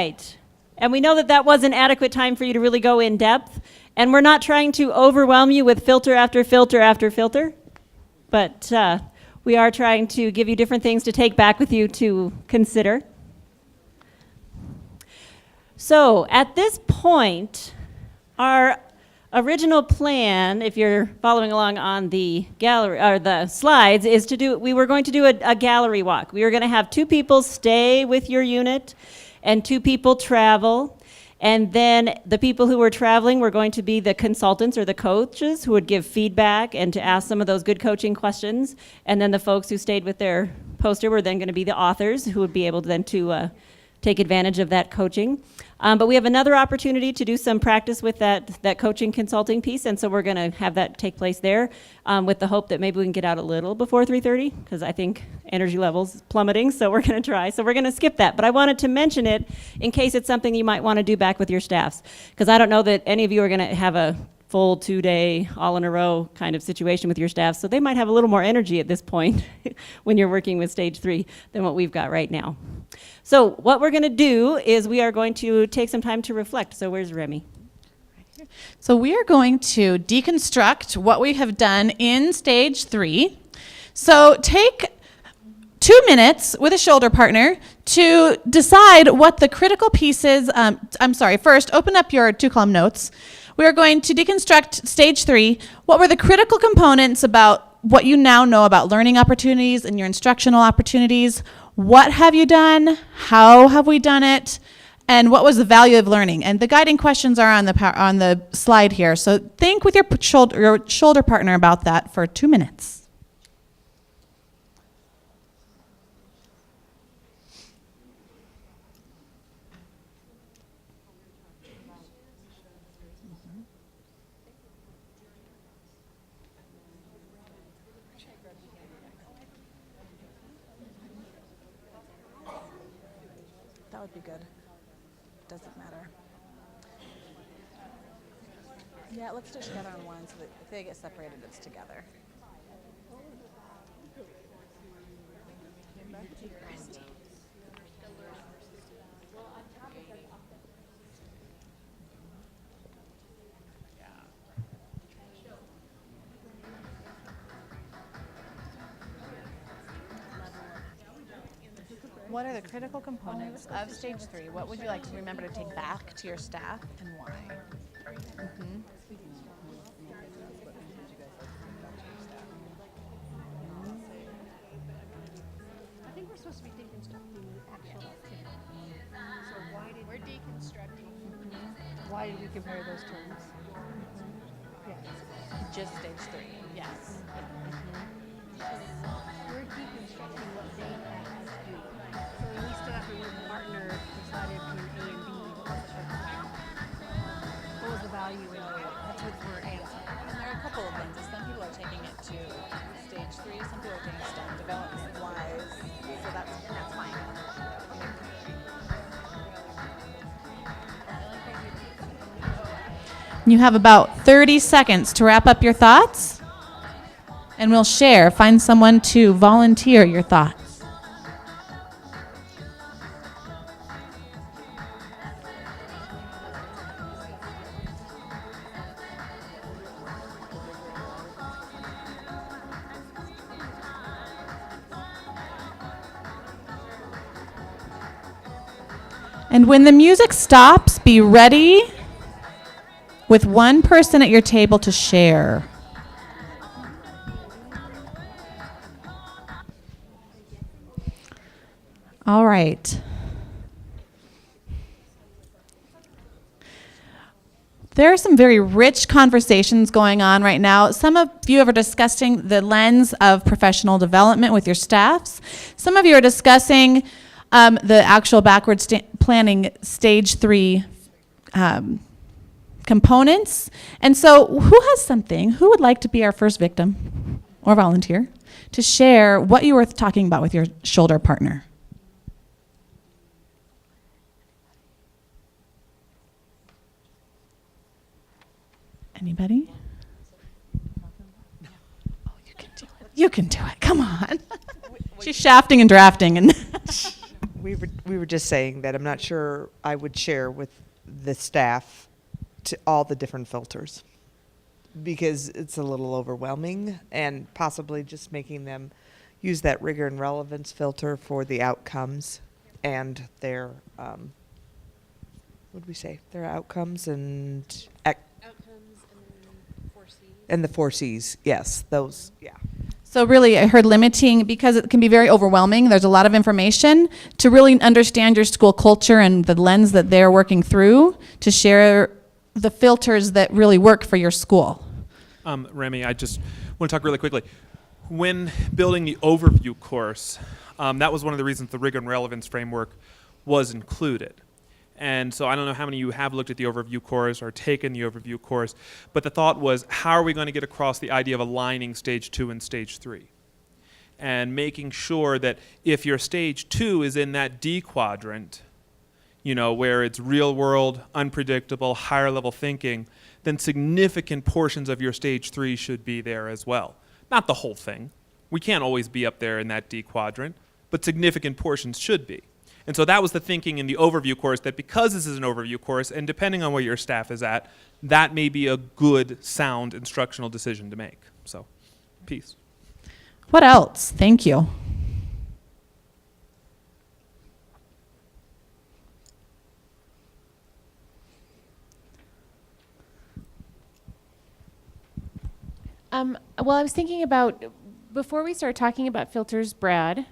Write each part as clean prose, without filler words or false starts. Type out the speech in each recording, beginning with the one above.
right. And we know that that wasn't adequate time for you to really go in depth. And we're not trying to overwhelm you with filter after filter after filter. But we are trying to give you different things to take back with you to consider. So at this point, our original plan, if you're following along on the gallery or the slides, is we were going to do a gallery walk. We were going to have 2 people stay with your unit and 2 people travel. And then the people who were traveling were going to be the consultants or the coaches who would give feedback and to ask some of those good coaching questions. And then the folks who stayed with their poster were then going to be the authors who would be able then to take advantage of that coaching. But we have another opportunity to do some practice with that coaching consulting piece, and so we're going to have that take place there with the hope that maybe we can get out a little before 3:30, because I think energy levels plummeting, so we're going to try. So we're going to skip that, but I wanted to mention it in case it's something you might want to do back with your staffs, because I don't know that any of you are going to have a full 2-day, all in a row kind of situation with your staff, so they might have a little more energy at this point when you're working with stage 3 than what we've got right now. So what we're going to do is we are going to take some time to reflect. So where's Remy? So we are going to deconstruct what we have done in stage 3. So take 2 minutes with a shoulder partner to decide what the critical pieces, first open up your 2-column notes. We are going to deconstruct stage 3. What were the critical components about what you now know about learning opportunities and your instructional opportunities? What have you done? How have we done it? And what was the value of learning? And the guiding questions are on the slide here. So think with your shoulder partner about that for 2 minutes. That would be good. Doesn't matter. Yeah, let's do it together on one so that if they get separated, it's together. What are the critical components of stage 3? What would you like to remember to take back to your staff and why? Mm-hmm. I think we're supposed to be deconstructing the actual activity. So we're deconstructing. Mm-hmm. Why did we compare those terms? Mm-hmm. Yes. Just stage 3. Yes. Mm-hmm. We're deconstructing what they had us do. So when we stood up and with a partner decided between A and B, what was the value in it? That's what we're answering. And there are a couple of things. Some people are taking it to stage 3. Some people are taking it to development-wise. So that's fine. You have about 30 seconds to wrap up your thoughts, and we'll share. Find someone to volunteer your thoughts. And when the music stops, be ready with one person at your table to share. All right. There are some very rich conversations going on right now. Some of you are discussing the lens of professional development with your staffs. Some of you are discussing the actual backward planning stage 3 components. And so who has something? Who would like to be our first victim or volunteer to share what you were talking about with your shoulder partner? Anybody? Oh, you can do it. You can do it. Come on. She's shafting and drafting. And we we were just saying that I'm not sure I would share with the staff to all the different filters because it's a little overwhelming, and possibly just making them use that rigor and relevance filter for the outcomes and their, what did we say? Their outcomes and Outcomes and 4Cs. and the 4Cs. Yes, those. Yeah. So really, I heard limiting, because it can be very overwhelming. There's a lot of information to really understand your school culture and the lens that they're working through to share the filters that really work for your school. Remy, I just want to talk really quickly. When building the overview course, that was one of the reasons the rigor and relevance framework was included. And so I don't know how many of you have looked at the overview course or taken the overview course, but the thought was, how are we going to get across the idea of aligning stage 2 and stage 3? And making sure that if your stage 2 is in that D quadrant, you know, where it's real world, unpredictable, higher level thinking, then significant portions of your stage 3 should be there as well. Not the whole thing. We can't always be up there in that D quadrant, but significant portions should be. And so that was the thinking in the overview course, that because this is an overview course, and depending on where your staff is at, that may be a good, sound instructional decision to make. So, peace. What else? Thank you. Well, I was thinking about, before we start talking about filters, Brad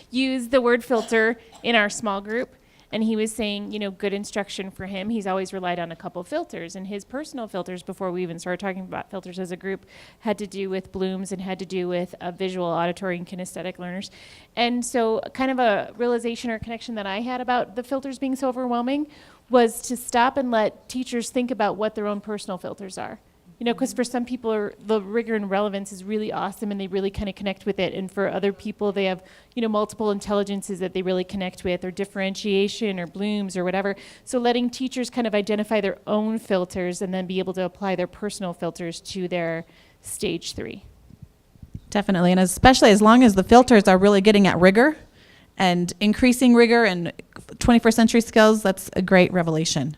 used the word filter in our small group, and he was saying, you know, good instruction for him. He's always relied on a couple filters, and his personal filters, before we even started talking about filters as a group, had to do with Bloom's and had to do with visual, auditory, and kinesthetic learners. And so kind of a realization or connection that I had about the filters being so overwhelming was to stop and let teachers think about what their own personal filters are. You know, because for some people, the rigor and relevance is really awesome and they really kind of connect with it. And for other people, they have, you know, multiple intelligences that they really connect with, or differentiation or Bloom's or whatever. So letting teachers kind of identify their own filters and then be able to apply their personal filters to their stage 3. Definitely, and especially as long as the filters are really getting at rigor and increasing rigor and 21st century skills, that's a great revelation.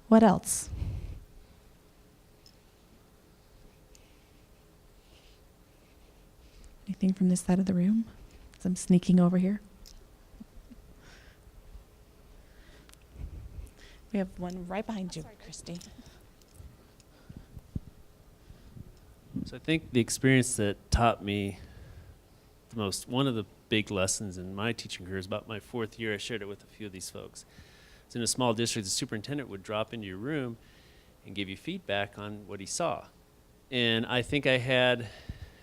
What else? Anything from this side of the room? As I'm sneaking over here. We have one right behind you, Christy. So I think the experience that taught me the most, one of the big lessons in my teaching career is about my 4th year. I shared it with a few of these folks. So in a small district, the superintendent would drop into your room and give you feedback on what he saw. And I think I had,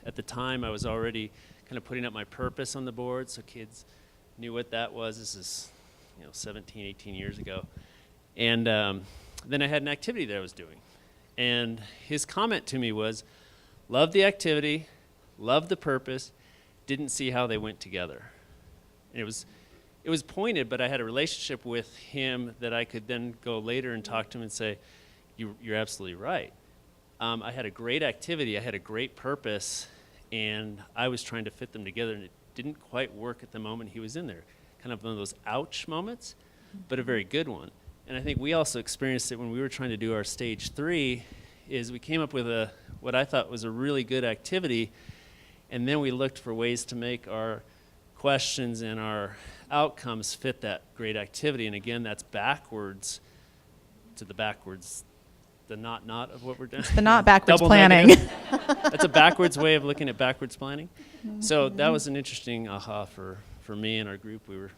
at the time, I was already kind of putting up my purpose on the board, so kids knew what that was. This is, 17, 18 years ago. And then I had an activity that I was doing. And his comment to me was, love the activity, love the purpose, didn't see how they went together. And it was pointed, but I had a relationship with him that I could then go later and talk to him and say, you're absolutely right. I had a great activity, I had a great purpose, and I was trying to fit them together, and it didn't quite work at the moment he was in there. Kind of one of those ouch moments, but a very good one. And I think we also experienced it when we were trying to do our stage 3, is we came up with what I thought was a really good activity, and then we looked for ways to make our questions and our outcomes fit that great activity. And again, that's backwards to the backwards, the not of what we're doing. The not backwards Double planning. That's a backwards way of looking at backwards planning. So that was an interesting aha for me and our group. We were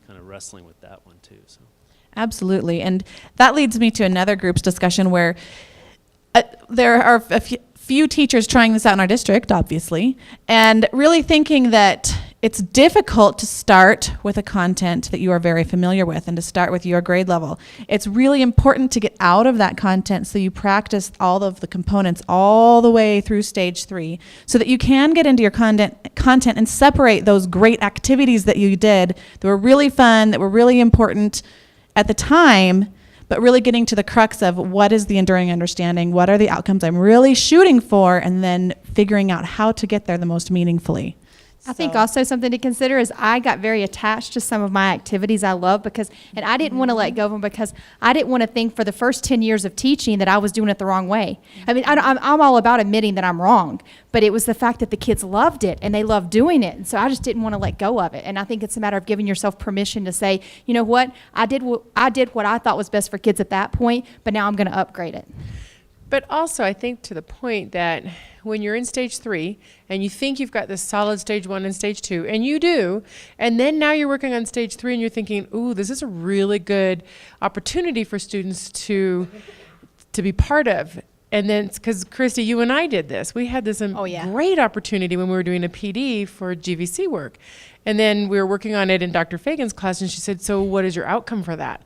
kind of wrestling with that one too. So. Absolutely. And that leads me to another group's discussion where there are a few teachers trying this out in our district, obviously, and really thinking that it's difficult to start with a content that you are very familiar with and to start with your grade level. It's really important to get out of that content so you practice all of the components all the way through stage 3 so that you can get into your content and separate those great activities that you did that were really fun, that were really important at the time, but really getting to the crux of what is the enduring understanding, what are the outcomes I'm really shooting for, and then figuring out how to get there the most meaningfully. I think So- also something to consider is I got very attached to some of my activities I love and I didn't want to let go of them because I didn't want to think for the first 10 years of teaching that I was doing it the wrong way. I mean, I'm all about admitting that I'm wrong, but it was the fact that the kids loved it and they loved doing it. And so I just didn't want to let go of it. And I think it's a matter of giving yourself permission to say, you know what, I did what I thought was best for kids at that point, but now I'm going to upgrade it. But also, I think to the point that when you're in stage 3 and you think you've got this solid stage 1 and stage 2, and you do, and then now you're working on stage 3 and you're thinking, ooh, this is a really good opportunity for students to be part of. And then, because Christy, you and I did this. We had this great opportunity when we were doing a PD for GVC work. And then we were working on it in Dr. Fagan's class, and she said, so what is your outcome for that?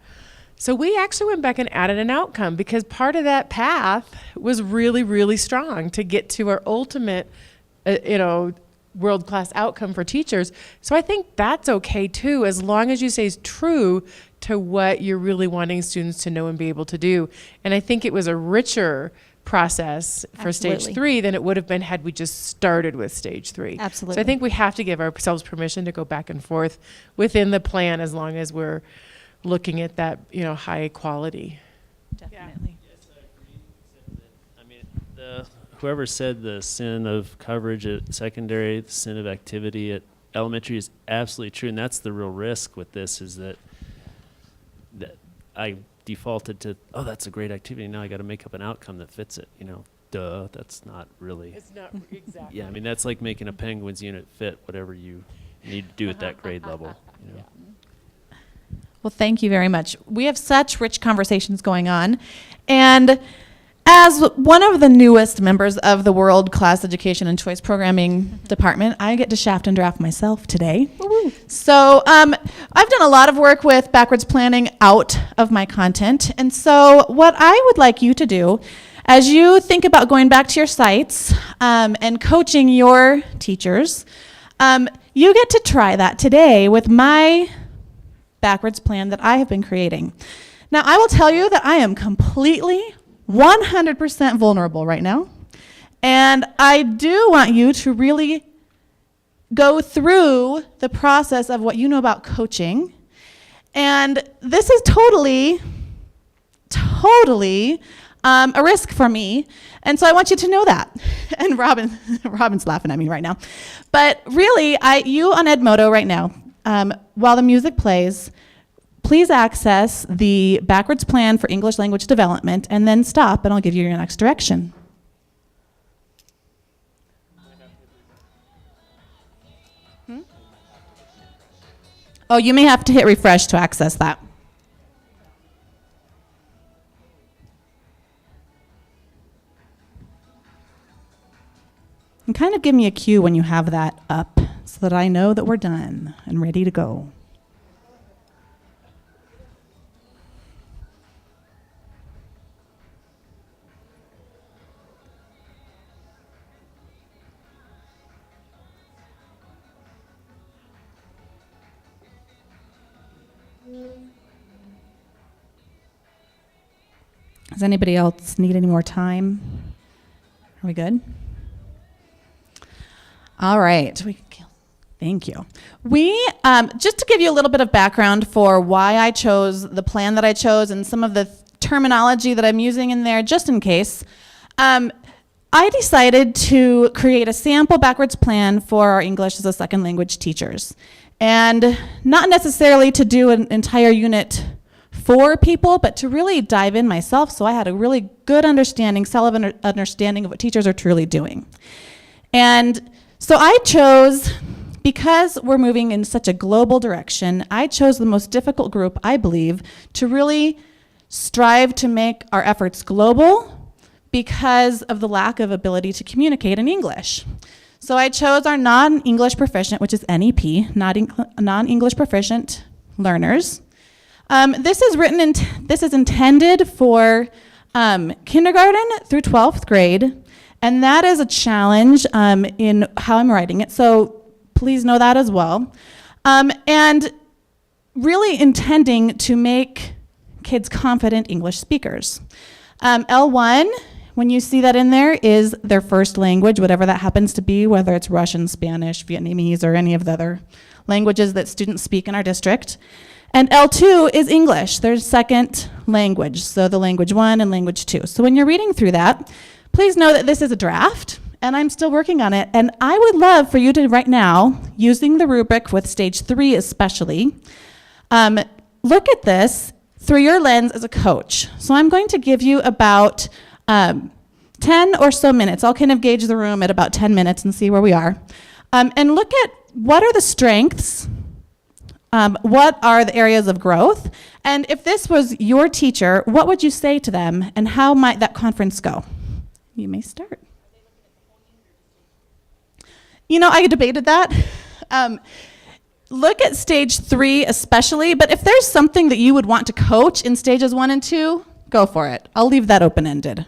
So we actually went back and added an outcome because part of that path was really, really strong to get to our ultimate, world-class outcome for teachers. So I think that's okay too, as long as you stay true to what you're really wanting students to know and be able to do. And I think it was a richer process for Absolutely. stage 3 than it would have been had we just started with stage 3. Absolutely. So I think we have to give ourselves permission to go back and forth within the plan as long as we're looking at that, high quality. Definitely. I mean, whoever said the sin of coverage at secondary, the sin of activity at elementary is absolutely true, and that's the real risk with this is that I defaulted to, oh, that's a great activity. Now I got to make up an outcome that fits it. Duh, that's not really. It's not exactly. Yeah, I mean that's like making a Penguins unit fit whatever you need to do at that grade level. Well, thank you very much. We have such rich conversations going on. And as one of the newest members of the World Class Education and Choice Programming Department, I get to shaft and draft myself today. Woo-hoo. So I've done a lot of work with backwards planning out of my content. And so what I would like you to do, as you think about going back to your sites and coaching your teachers, you get to try that today with my backwards plan that I have been creating. Now, I will tell you that I am completely 100% vulnerable right now. And I do want you to really go through the process of what you know about coaching. And this is totally a risk for me. And so I want you to know that. And Robin's laughing at me right now. But really, you on Edmodo right now, while the music plays, please access the backwards plan for English Language Development and then stop and I'll give you your next direction. Oh, you may have to hit refresh to access that. And kind of give me a cue when you have that up so that I know that we're done and ready to go. Does anybody else need any more time? Are we good? All right. Thank you. Just to give you a little bit of background for why I chose the plan that I chose and some of the terminology that I'm using in there, just in case, I decided to create a sample backwards plan for our English as a second language teachers. And not necessarily to do an entire unit for people, but to really dive in myself so I had a really good understanding, solid understanding of what teachers are truly doing. And so I chose, because we're moving in such a global direction, I chose the most difficult group, I believe, to really strive to make our efforts global because of the lack of ability to communicate in English. So I chose our non-English proficient, which is NEP, non-English proficient learners. This is intended for kindergarten through 12th grade, and that is a challenge in how I'm writing it, so please know that as well. And really intending to make kids confident English speakers. L1 when you see that in there is their first language, whatever that happens to be, whether it's Russian, Spanish, Vietnamese, or any of the other languages that students speak in our district. And L2 is English, their second language, so the language 1 and language 2. So when you're reading through that, please know that this is a draft, and I'm still working on it. And I would love for you to, right now, using the rubric with stage 3 especially, look at this through your lens as a coach. So I'm going to give you about 10 or so minutes. I'll kind of gauge the room at about 10 minutes and see where we are. And look at what are the strengths, what are the areas of growth, and if this was your teacher, what would you say to them, and how might that conference go? You may start. You know, I debated that. Look at stage 3 especially, but if there's something that you would want to coach in stages 1 and 2, go for it. I'll leave that open-ended.